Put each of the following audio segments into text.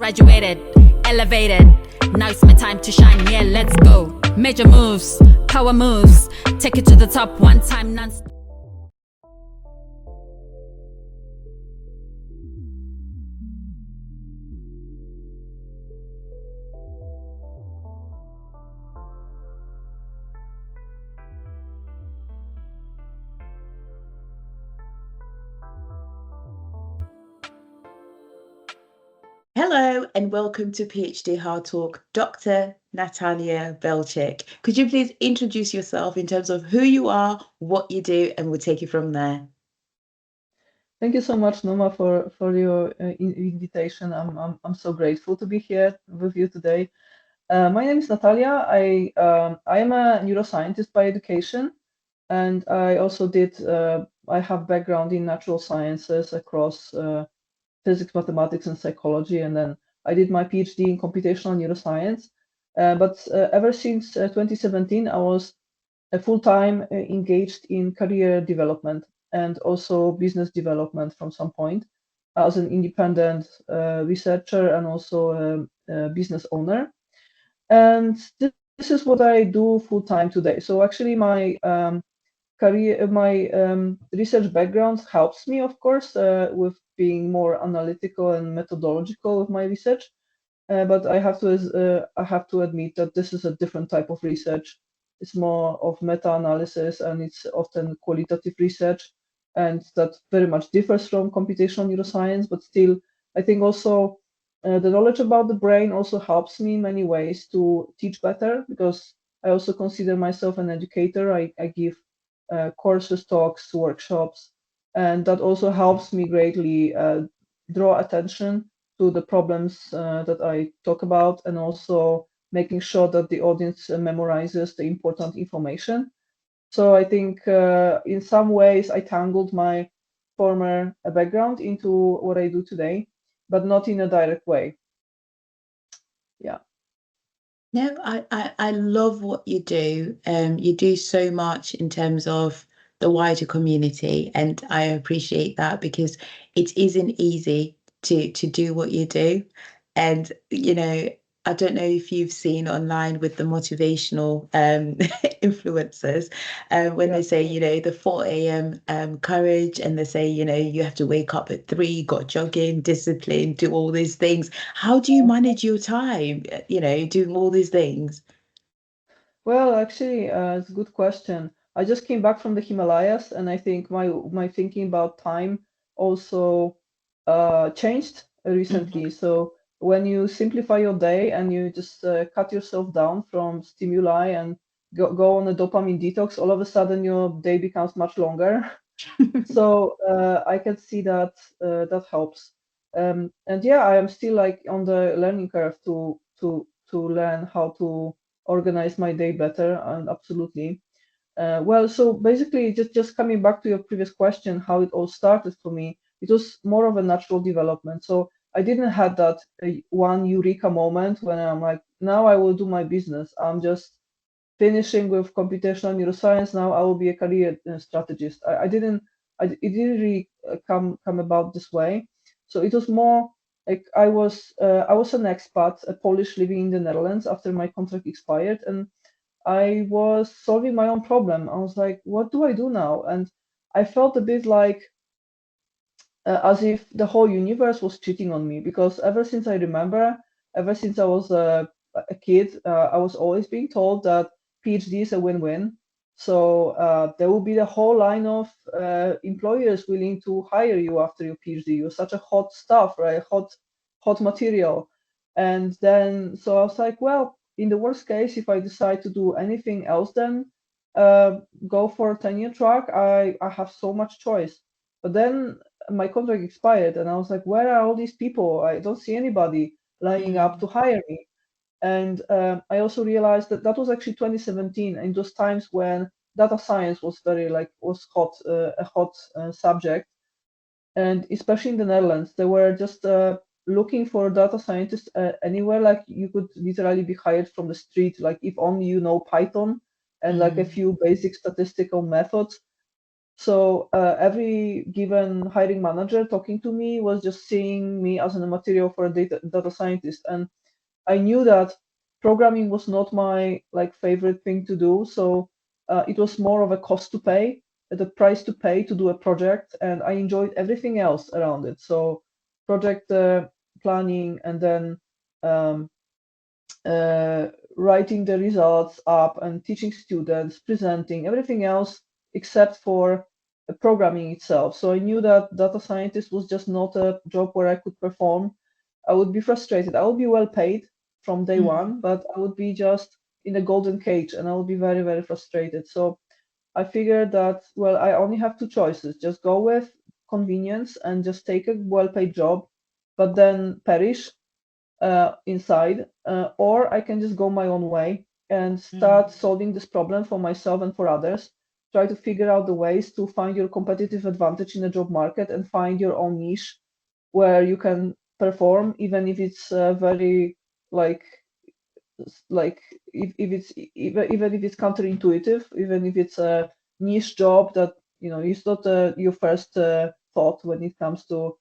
graduated, elevated. Now it's my time to shine, yeah, let's go. Major moves, power moves, take it to the top one time, non-stop. Hello and welcome to Ph.D. Hard Talk, Dr. Natalia Bielczyk. Could you please introduce yourself in terms of who you are, what you do, and we'll take you from there. Thank you so much, Noma, for your invitation. I'm so grateful to be here with you today. My name is Natalia. I am a neuroscientist by education, and I also I have background in natural sciences across physics, mathematics, and psychology, and then I did my PhD in computational neuroscience. But ever since 2017, I was full-time engaged in career development and also business development from some point as an independent researcher and also a business owner. And this is what I do full-time today. So actually my research background helps me, of course, with being more analytical and methodological with my research. But I have to admit that this is a different type of research. It's more of meta-analysis, and it's often qualitative research, and that very much differs from computational neuroscience. But still, I think also the knowledge about the brain also helps me in many ways to teach better, because I also consider myself an educator. I give courses, talks, workshops, and that also helps me greatly draw attention to the problems that I talk about, and also making sure that the audience memorizes the important information. So I think in some ways I tangled my former background into what I do today, but not in a direct way. Yeah. No, I love what you do. You do so much in terms of the wider community, and I appreciate that, because it isn't easy to do what you do. And I don't know if you've seen online with the motivational influencers when they say, the 4 a.m. Courage, and they say, you have to wake up at 3, got jogging, discipline, do all these things. How do you manage your time, doing all these things? Well, actually, it's a good question. I just came back from the Himalayas, and I think my thinking about time also changed recently. So when you simplify your day and you just cut yourself down from stimuli and go on a dopamine detox, all of a sudden your day becomes much longer. So I can see that that helps. And yeah, I am still like on the learning curve to learn how to organize my day better, and absolutely. Well, so basically, just coming back to your previous question, how it all started for me, it was more of a natural development. So I didn't have that one eureka moment when I'm like, now I will do my business. I'm just finishing with computational neuroscience. Now I will be a career strategist. It didn't really come about this way. So it was more like I was an expat, a Polish living in the Netherlands after my contract expired, and I was solving my own problem. I was like, what do I do now? And I felt a bit like as if the whole universe was cheating on me, because ever since I remember, ever since I was a kid, I was always being told that PhD is a win-win. So there will be the whole line of employers willing to hire you after your PhD. You're such a hot stuff, right? Hot material. And then, so I was like, well, in the worst case, if I decide to do anything else, then go for a tenure track, I have so much choice. But then my contract expired, and I was like, where are all these people? I don't see anybody lining up to hire me. And I also realized that was actually 2017, in those times when data science was hot, a hot subject, and especially in the Netherlands, they were just looking for data scientists anywhere. Like you could literally be hired from the street, like if only you know Python and like a few basic statistical methods. So every given hiring manager talking to me was just seeing me as a material for a data scientist. And I knew that programming was not my favorite thing to do. So it was more of a cost to pay, the price to pay to do a project. And I enjoyed everything else around it. So project planning, and then um, writing the results up and teaching students, presenting, everything else except for programming itself. So I knew that data scientist was just not a job where I could perform. I would be frustrated. I would be well paid from day one, but I would be just in a golden cage, and I would be very, very frustrated. So I figured that, well, I only have two choices: just go with convenience and just take a well-paid job, but then perish inside, or I can just go my own way and start solving this problem for myself and for others. Try to figure out the ways to find your competitive advantage in the job market and find your own niche where you can perform, even if it's very like if it's even if it's counterintuitive, even if it's a niche job that it's not your first thought when it comes to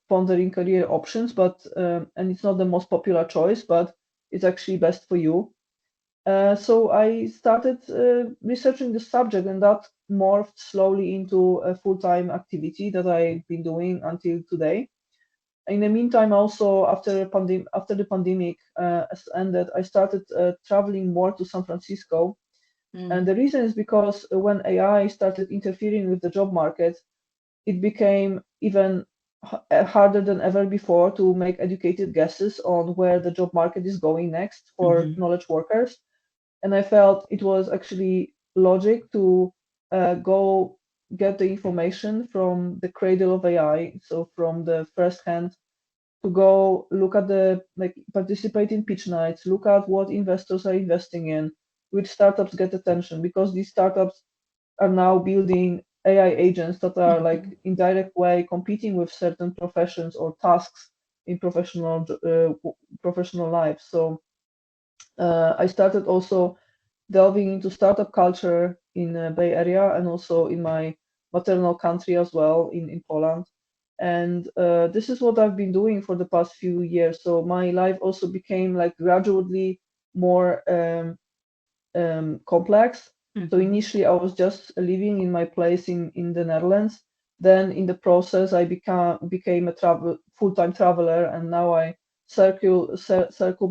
pondering career options, but and it's not the most popular choice, but it's actually best for you. So I started researching the subject, and that morphed slowly into a full-time activity that I've been doing until today. In the meantime, also after the pandemic has ended, I started traveling more to San Francisco. And the reason is because when AI started interfering with the job market, it became even harder than ever before to make educated guesses on where the job market is going next for knowledge workers. And I felt it was actually logic to go get the information from the cradle of AI, so from the first hand, to go look at participate in pitch nights, look at what investors are investing in, which startups get attention, because these startups are now building AI agents that are in direct way competing with certain professions or tasks in professional life. So I started also delving into startup culture in the Bay Area and also in my maternal country as well, in Poland. And this is what I've been doing for the past few years. So my life also became gradually more complex. So initially I was just living in my place in the Netherlands. Then in the process I became a full-time traveler, and now I circle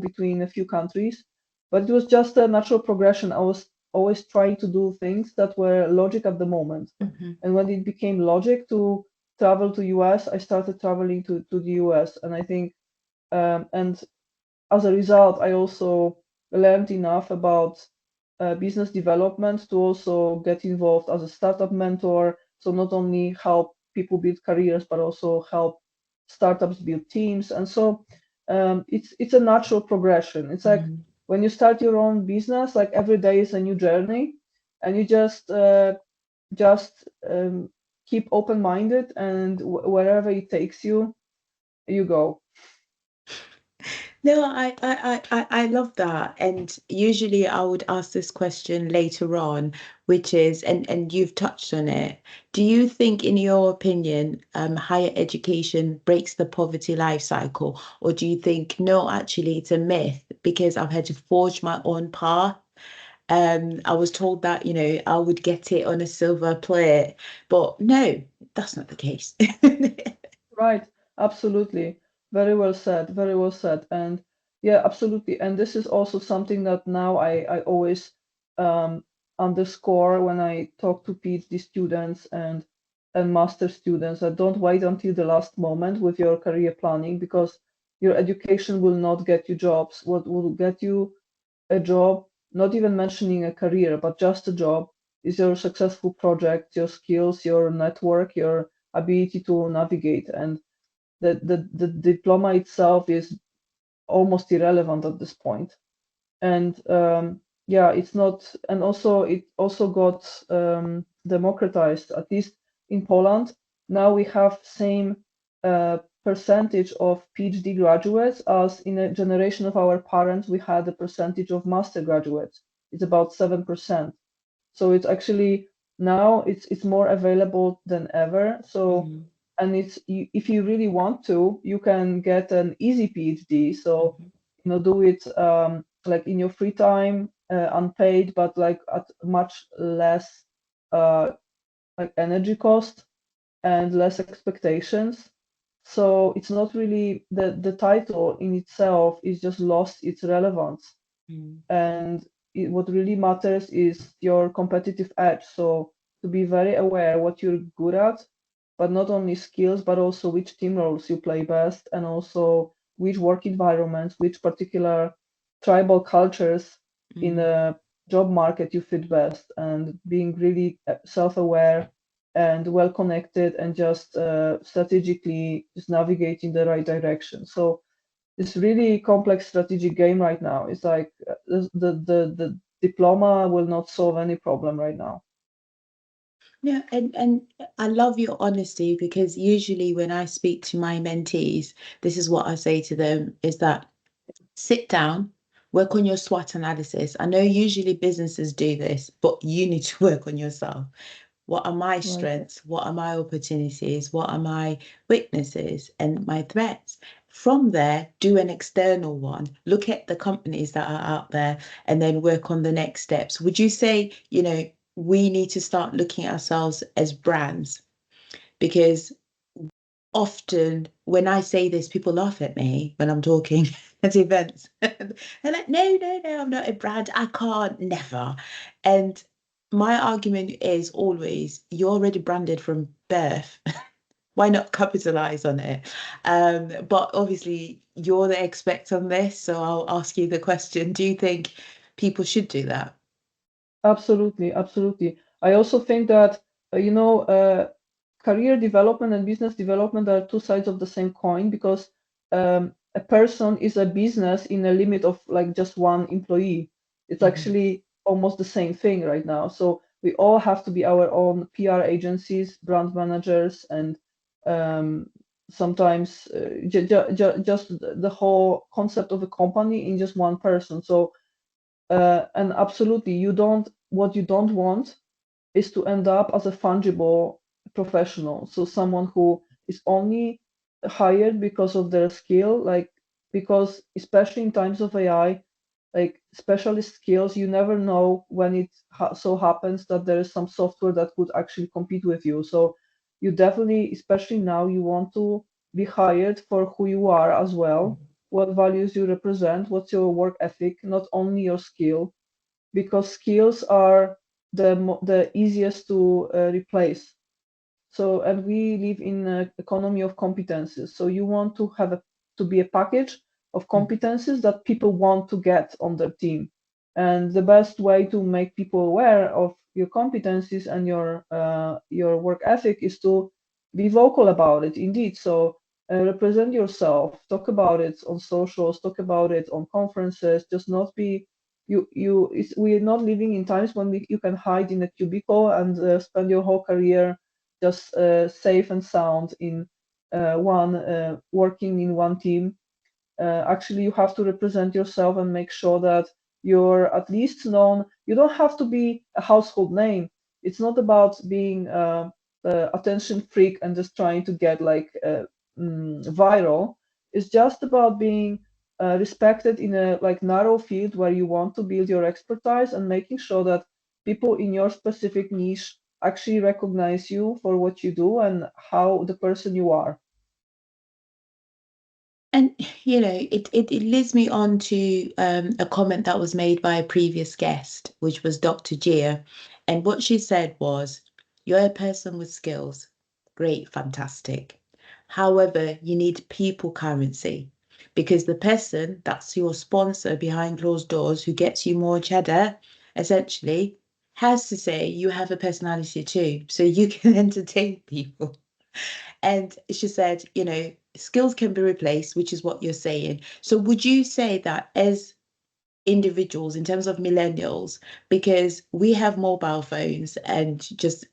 between a few countries. But it was just a natural progression. I was always trying to do things that were logic at the moment. And when it became logic to travel to US, I started traveling to the US. And I think and as a result, I also learned enough about business development to also get involved as a startup mentor. So not only help people build careers, but also help startups build teams. And so it's a natural progression. It's like when you start your own business, like every day is a new journey, and you just keep open-minded, and wherever it takes you, you go. No, I love that. And usually I would ask this question later on, which is, and you've touched on it. Do you think, in your opinion, higher education breaks the poverty life cycle? Or do you think, no, actually it's a myth because I've had to forge my own path? I was told that, I would get it on a silver plate, but no, that's not the case. Right, absolutely. Very well said, very well said. And yeah, absolutely. And this is also something that now I always underscore when I talk to PhD students and master students, that don't wait until the last moment with your career planning, because your education will not get you jobs. What will get you a job, not even mentioning a career, but just a job, is your successful project, your skills, your network, your ability to navigate. And the diploma itself is almost irrelevant at this point. And yeah, it's not, and also it also got democratized, at least in Poland. Now we have same percentage of PhD graduates as in a generation of our parents we had a percentage of master graduates. It's about 7%. So it's actually now it's more available than ever. So and if you really want to, you can get an easy PhD. So do it like in your free time, unpaid, but like at much less like energy cost and less expectations. So it's not really the title in itself is just lost its relevance. And what really matters is your competitive edge. So to be very aware what you're good at, but not only skills, but also which team roles you play best, and also which work environments, which particular tribal cultures in the job market you fit best, and being really self-aware and well connected, and just strategically just navigating the right direction. So this really complex strategic game right now. It's like the diploma will not solve any problem right now. Yeah, and I love your honesty, because usually when I speak to my mentees, this is what I say to them, is that sit down, work on your SWOT analysis. I know usually businesses do this, but you need to work on yourself. What are my strengths? What are my opportunities? What are my weaknesses and my threats? From there, do an external one. Look at the companies that are out there and then work on the next steps. Would you say, we need to start looking at ourselves as brands? Because often when I say this, people laugh at me when I'm talking at events. They're like, no, I'm not a brand. I can't, never. And my argument is always, you're already branded from birth. Why not capitalize on it? But obviously, you're the expert on this, so I'll ask you the question. Do you think people should do that? Absolutely, absolutely. I also think that, career development and business development are two sides of the same coin, because a person is a business in a limit of like just one employee. It's actually almost the same thing right now. So we all have to be our own PR agencies, brand managers, and sometimes just the whole concept of a company in just one person. So and absolutely, what you don't want is to end up as a fungible professional. So someone who is only hired because of their skill, because especially in times of AI, like specialist skills, you never know when it so happens that there is some software that could actually compete with you. So you definitely, especially now, you want to be hired for who you are as well, what values you represent, what's your work ethic, not only your skill, because skills are the easiest to replace. So, and we live in an economy of competences. So you want to have to be a package of competences that people want to get on their team. And the best way to make people aware of your competencies and your work ethic is to be vocal about it. Indeed, so represent yourself, talk about it on socials, talk about it on conferences. Just not be we're not living in times when you can hide in a cubicle and spend your whole career just safe and sound in working in one team. Actually, you have to represent yourself and make sure that you're at least known. You don't have to be a household name. It's not about being attention freak and just trying to get viral. It's just about being respected in a narrow field where you want to build your expertise, and making sure that people in your specific niche actually recognize you for what you do and how the person you are. And it leads me on to a comment that was made by a previous guest, which was Dr. Gia. And what she said was, you're a person with skills. Great, fantastic. However, you need people currency, because the person that's your sponsor behind closed doors who gets you more cheddar, essentially, has to say you have a personality too, so you can entertain people. And she said, skills can be replaced, which is what you're saying. So would you say that as individuals, in terms of millennials, because we have mobile phones and just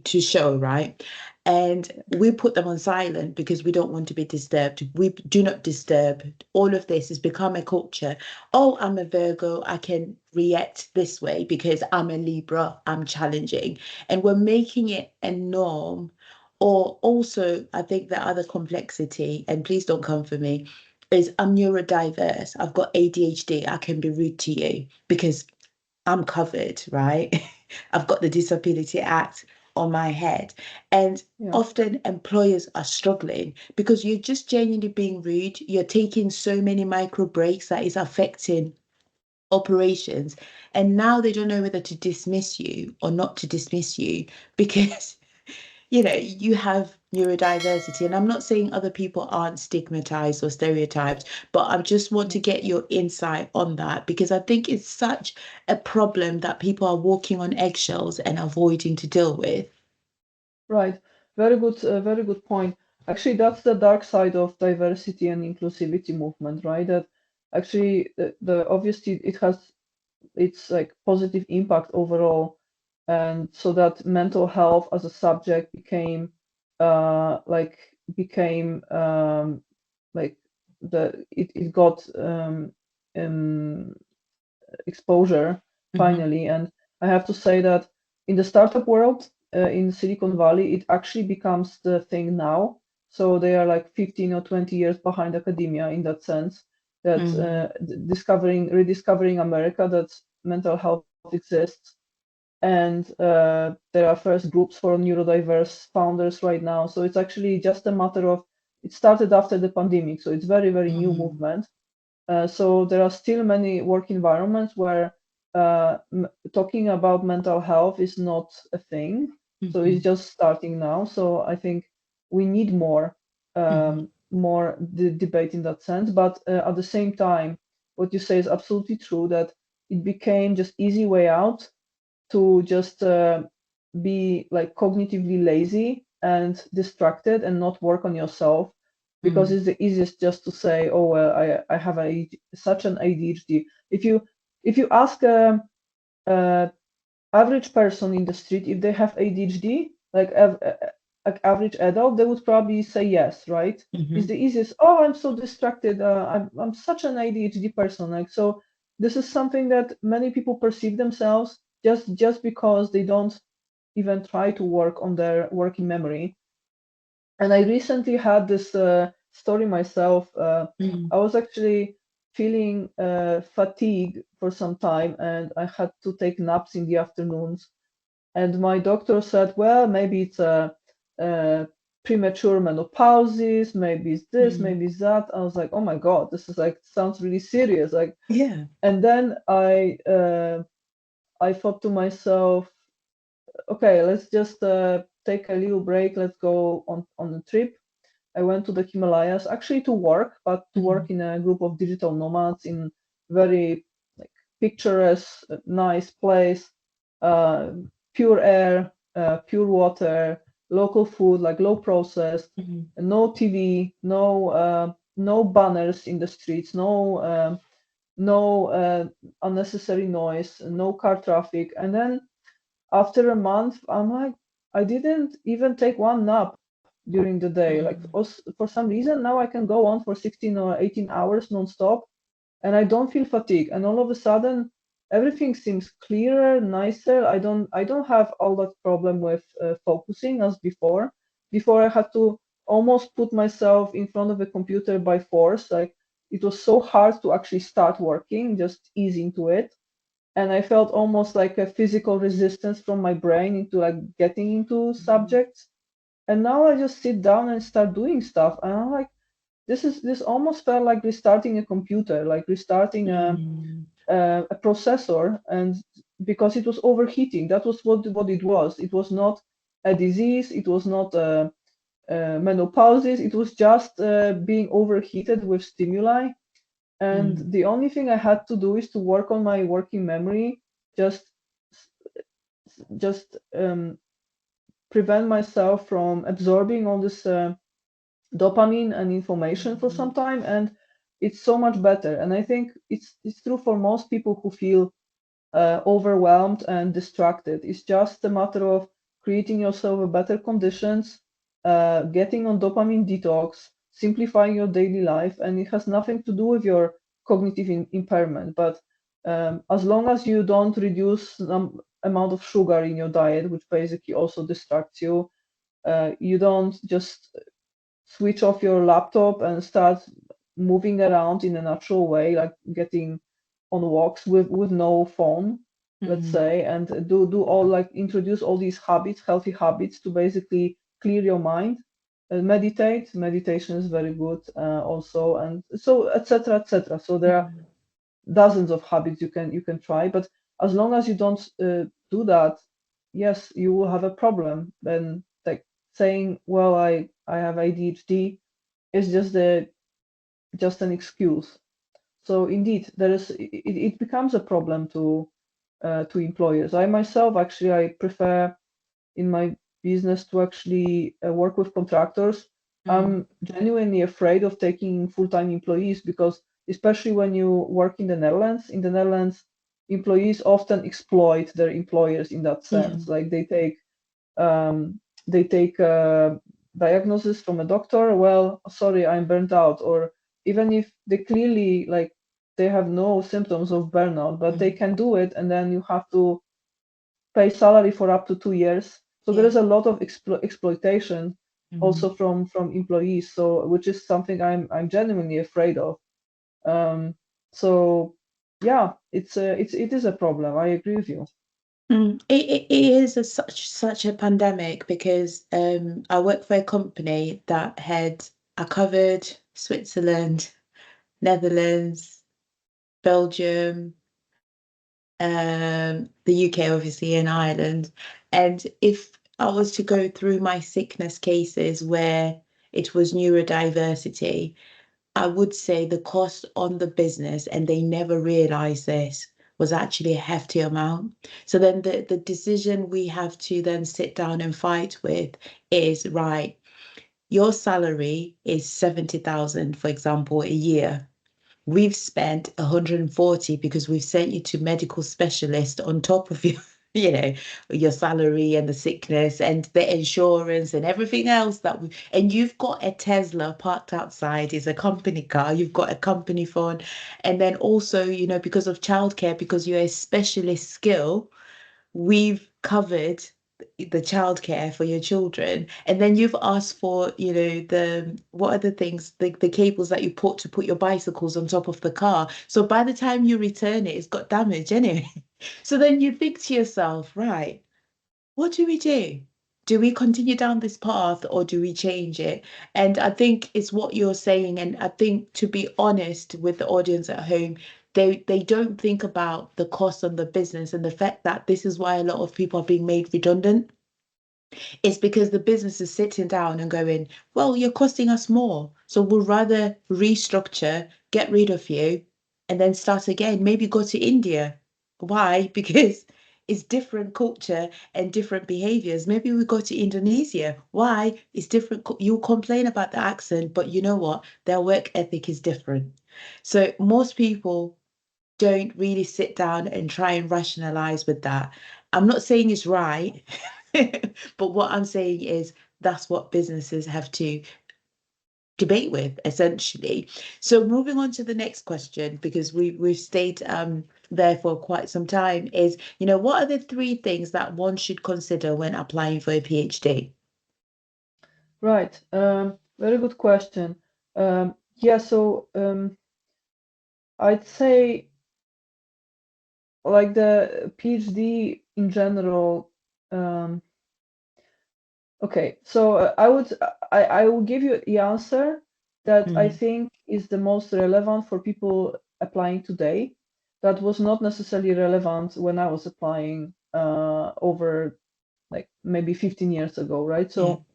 to show, right? And we put them on silent because we don't want to be disturbed. We do not disturb. All of this has become a culture. Oh, I'm a Virgo, I can react this way because I'm a Libra, I'm challenging. And we're making it a norm. Or also, I think the other complexity, and please don't come for me, is I'm neurodiverse. I've got ADHD. I can be rude to you because I'm covered, right? I've got the Disability Act on my head. And Yeah. often employers are struggling because you're just genuinely being rude. You're taking so many micro breaks that is affecting operations. And now they don't know whether to dismiss you or not to dismiss you because you have neurodiversity. And I'm not saying other people aren't stigmatized or stereotyped, but I just want to get your insight on that because I think it's such a problem that people are walking on eggshells and avoiding to deal with. Right. Very good point. Actually, that's the dark side of diversity and inclusivity movement, right? That actually the obviously it has its like positive impact overall, and so that mental health as a subject became like it got exposure finally. And I have to say that in the startup world in Silicon Valley, it actually becomes the thing now. So they are like 15 or 20 years behind academia in that sense, that rediscovering America, that mental health exists. And there are first groups for neurodiverse founders right now. So it's actually just a matter of, it started after the pandemic. So it's very, very new movement. So there are still many work environments where talking about mental health is not a thing. So it's just starting now. So I think we need more debate in that sense. But at the same time, what you say is absolutely true, that it became just easy way out to just be like cognitively lazy and distracted and not work on yourself, because it's the easiest just to say, oh well, I have such an ADHD. If you ask a average person in the street if they have ADHD, like average adult, they would probably say yes, right? It's the easiest. Oh, I'm so distracted. I'm such an ADHD person. Like, so this is something that many people perceive themselves just because they don't even try to work on their working memory. And I recently had this story myself. I was actually feeling fatigue for some time, and I had to take naps in the afternoons. And my doctor said, well, maybe it's a premature menopause, maybe it's this, maybe it's that. I was like, oh my God, this is like, sounds really serious. Like, Yeah. And then I thought to myself, okay, let's just take a little break. Let's go on a trip. I went to the Himalayas actually to work, but to work in a group of digital nomads in very like picturesque, nice place, pure air, pure water, local food, like low processed, no TV, no banners in the streets, no unnecessary noise, no car traffic. And then after a month, I'm like, I didn't even take one nap during the day. Like for some reason, now I can go on for 16 or 18 hours nonstop, and I don't feel fatigue. And all of a sudden, everything seems clearer, nicer. I don't have all that problem with focusing as before. Before I had to almost put myself in front of a computer by force. Like it was so hard to actually start working, just ease into it. And I felt almost like a physical resistance from my brain into like getting into subjects. And now I just sit down and start doing stuff, and I'm like, this almost felt like restarting a computer, like restarting a processor. And because it was overheating, that was what it was. It was not a disease, it was not menopause, it was just being overheated with stimuli. And the only thing I had to do is to work on my working memory, just prevent myself from absorbing all this dopamine and information for some time, and it's so much better. And I think it's true for most people who feel overwhelmed and distracted. It's just a matter of creating yourself a better conditions, getting on dopamine detox, simplifying your daily life, and it has nothing to do with your cognitive impairment. But as long as you don't reduce some amount of sugar in your diet, which basically also distracts you, you don't just switch off your laptop and start moving around in a natural way, like getting on walks with no phone, let's say, and do all, like, introduce all these habits, healthy habits, to basically clear your mind. Meditation is very good, also, and so etc., etc. So there are dozens of habits you can try, but as long as you don't do that, yes, you will have a problem. Then, like, saying, well, I have ADHD is just an excuse. So indeed, it becomes a problem to employers. I myself, actually, I prefer in my business to actually work with contractors. I'm genuinely afraid of taking full-time employees, because especially when you work in the Netherlands, employees often exploit their employers in that sense. Like, they take a diagnosis from a doctor. Well, sorry, I'm burnt out. Or even if they clearly, like, they have no symptoms of burnout, but they can do it, and then you have to pay salary for up to 2 years. So there is a lot of exploitation also from employees. So, which is something I'm genuinely afraid of. So yeah, it is a problem. I agree with you. It is such a pandemic, because I work for a company that I covered Switzerland, Netherlands, Belgium, the UK, obviously, and Ireland. And if I was to go through my sickness cases where it was neurodiversity, I would say the cost on the business, and they never realized this, was actually a hefty amount. So then the decision we have to then sit down and fight with is, right, your salary is 70,000, for example, a year. We've spent 140 because we've sent you to medical specialist on top of your, your salary and the sickness and the insurance and everything else and you've got a Tesla parked outside, is a company car, you've got a company phone. And then also, because of childcare, because you're a specialist skill, we've covered the childcare for your children, and then you've asked for, what are the things, the cables that you put your bicycles on top of the car. So by the time you return it, it's got damage anyway. So then you think to yourself, right, what do we do? Do we continue down this path, or do we change it? And I think it's what you're saying. And I think, to be honest with the audience at home, they don't think about the cost on the business, and the fact that this is why a lot of people are being made redundant. It's because the business is sitting down and going, well, you're costing us more, so we'll rather restructure, get rid of you, and then start again. Maybe go to India. Why? Because it's different culture and different behaviors. Maybe we go to Indonesia. Why? It's different. You complain about the accent, but you know what? Their work ethic is different. So most people don't really sit down and try and rationalize with that. I'm not saying it's right, but what I'm saying is that's what businesses have to debate with, essentially. So moving on to the next question, because we've stayed there for quite some time, is, what are the 3 things that one should consider when applying for a PhD? Right. Very good question. Yeah, so I'd say, like, the PhD in general. Okay, so I will give you the answer that I think is the most relevant for people applying today. That was not necessarily relevant when I was applying over, like, maybe 15 years ago, right? So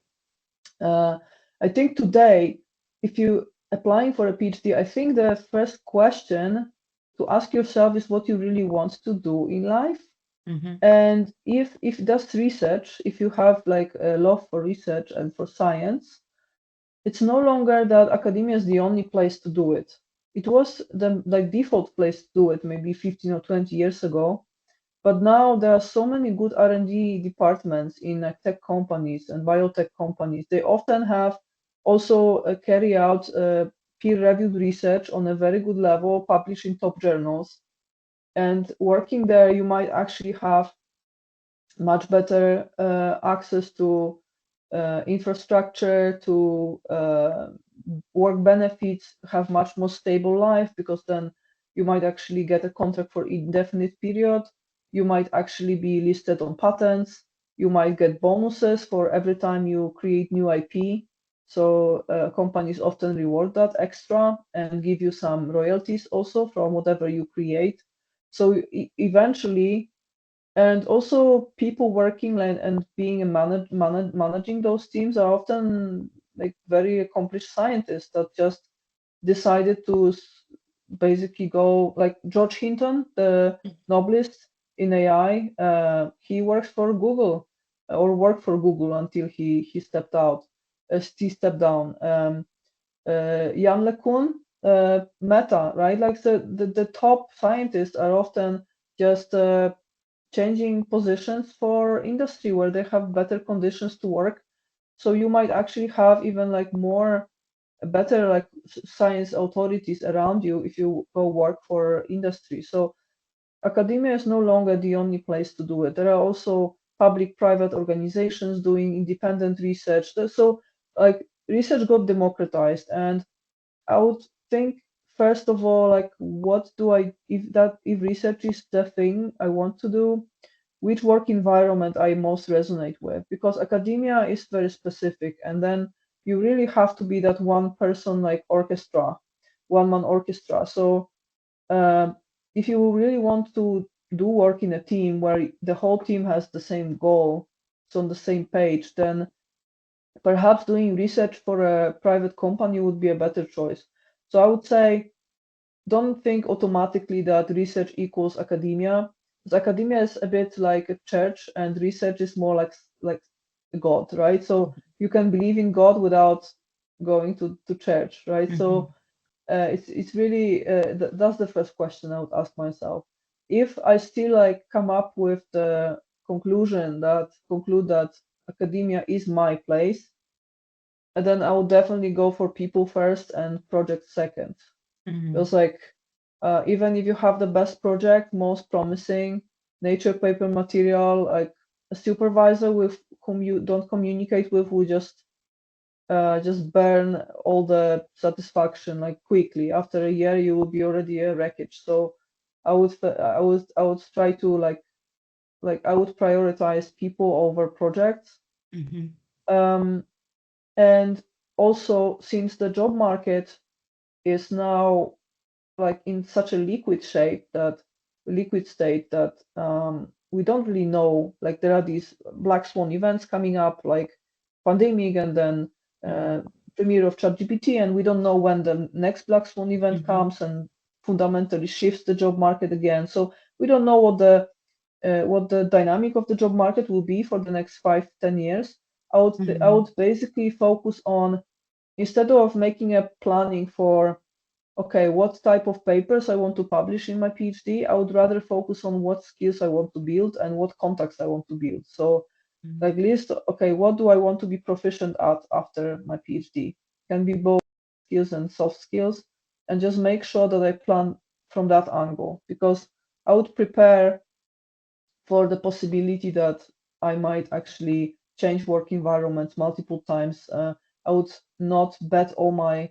I think today, if you applying for a PhD, I think the first question to ask yourself is what you really want to do in life. And if that's research, if you have, like, a love for research and for science, it's no longer that academia is the only place to do it. It was the, like, default place to do it maybe 15 or 20 years ago. But now there are so many good R&D departments in tech companies and biotech companies. They often have also carry out peer-reviewed research on a very good level, published in top journals. And working there, you might actually have much better access to infrastructure, to work benefits, have much more stable life, because then you might actually get a contract for indefinite period. You might actually be listed on patents. You might get bonuses for every time you create new IP. So companies often reward that extra and give you some royalties also from whatever you create. So eventually, and also people working and being a managing those teams are often like very accomplished scientists that just decided to basically go, like George Hinton, the Nobelist in AI. He works for Google, or worked for Google until he stepped out. He stepped down. Jan LeCun, Meta, right? Like the top scientists are often just changing positions for industry where they have better conditions to work. So you might actually have even like more better like science authorities around you if you go work for industry. So academia is no longer the only place to do it. There are also public-private organizations doing independent research. So like research got democratized, and I would think first of all, like what do I, if research is the thing I want to do, which work environment I most resonate with, because academia is very specific, and then you really have to be that one person like orchestra, one man orchestra. So if you really want to do work in a team where the whole team has the same goal, it's on the same page, then perhaps doing research for a private company would be a better choice. So I would say don't think automatically that research equals academia, because academia is a bit like a church and research is more like God, right? So you can believe in God without going to church, right? So it's really that's the first question I would ask myself. If I still like come up with the conclude that academia is my place, and then I would definitely go for people first and project second. Because like even if you have the best project, most promising Nature paper material, like a supervisor with whom you don't communicate with will just burn all the satisfaction like quickly. After a year, you will be already a wreckage. So I would try to like I would prioritize people over projects. And also, since the job market is now like in such a liquid state that we don't really know, like there are these black swan events coming up like pandemic and then premiere of ChatGPT, and we don't know when the next black swan event comes and fundamentally shifts the job market again. So we don't know what the dynamic of the job market will be for the next 5-10 years. I would basically focus on, instead of making a planning for okay, what type of papers I want to publish in my PhD, I would rather focus on what skills I want to build and what contacts I want to build. So like list, okay, what do I want to be proficient at after my PhD? Can be both skills and soft skills, and just make sure that I plan from that angle, because I would prepare for the possibility that I might actually change work environments multiple times. I would not bet all my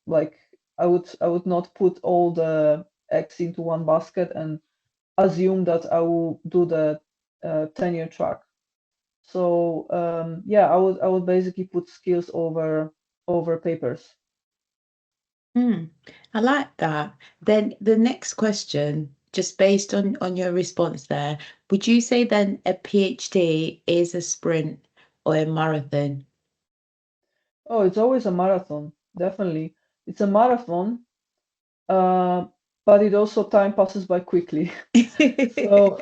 like I would not put all the eggs into one basket and assume that I will do the tenure track. So yeah, I would basically put skills over papers. I like that. Then the next question, just based on your response there, would you say then a PhD is a sprint or a marathon? Oh, it's always a marathon, definitely. It's a marathon, but it also time passes by quickly. So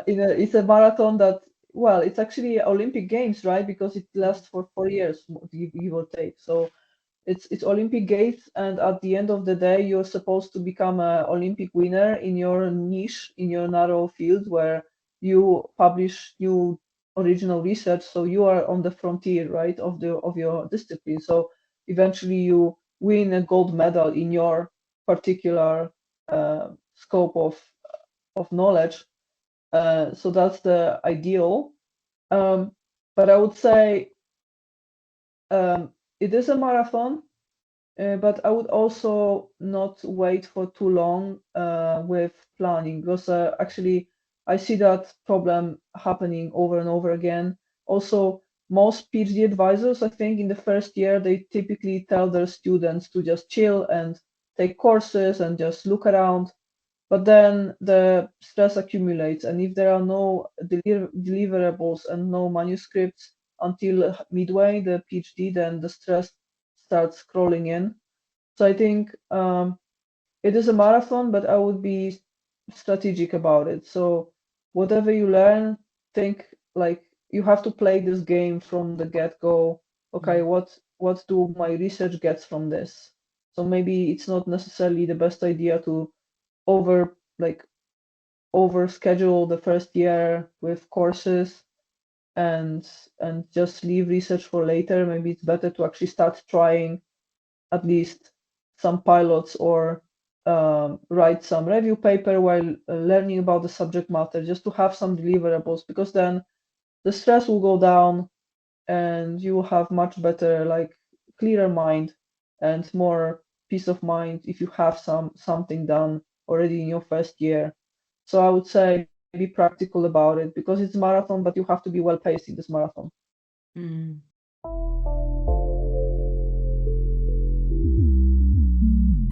it's a marathon that, well, it's actually Olympic Games, right? Because it lasts for 4 years, give or take. So it's Olympic Games, and at the end of the day, you're supposed to become an Olympic winner in your niche, in your narrow field, where you publish new original research. So you are on the frontier, right, of your discipline. So eventually, you win a gold medal in your particular scope of knowledge. So that's the ideal. But I would say it is a marathon, but I would also not wait for too long with planning, because actually I see that problem happening over and over again. Also, most PhD advisors, I think, in the first year, they typically tell their students to just chill and take courses and just look around. But then the stress accumulates, and if there are no deliverables and no manuscripts until midway the PhD, then the stress starts crawling in. So I think it is a marathon, but I would be strategic about it. So whatever you learn, think like you have to play this game from the get-go. Okay, what do my research get from this? So maybe it's not necessarily the best idea to over schedule the first year with courses and just leave research for later. Maybe it's better to actually start trying at least some pilots, or write some review paper while learning about the subject matter, just to have some deliverables, because then the stress will go down and you will have much better, like, clearer mind and more peace of mind if you have something done already in your first year. So I would say be practical about it, because it's a marathon, but you have to be well paced in this marathon.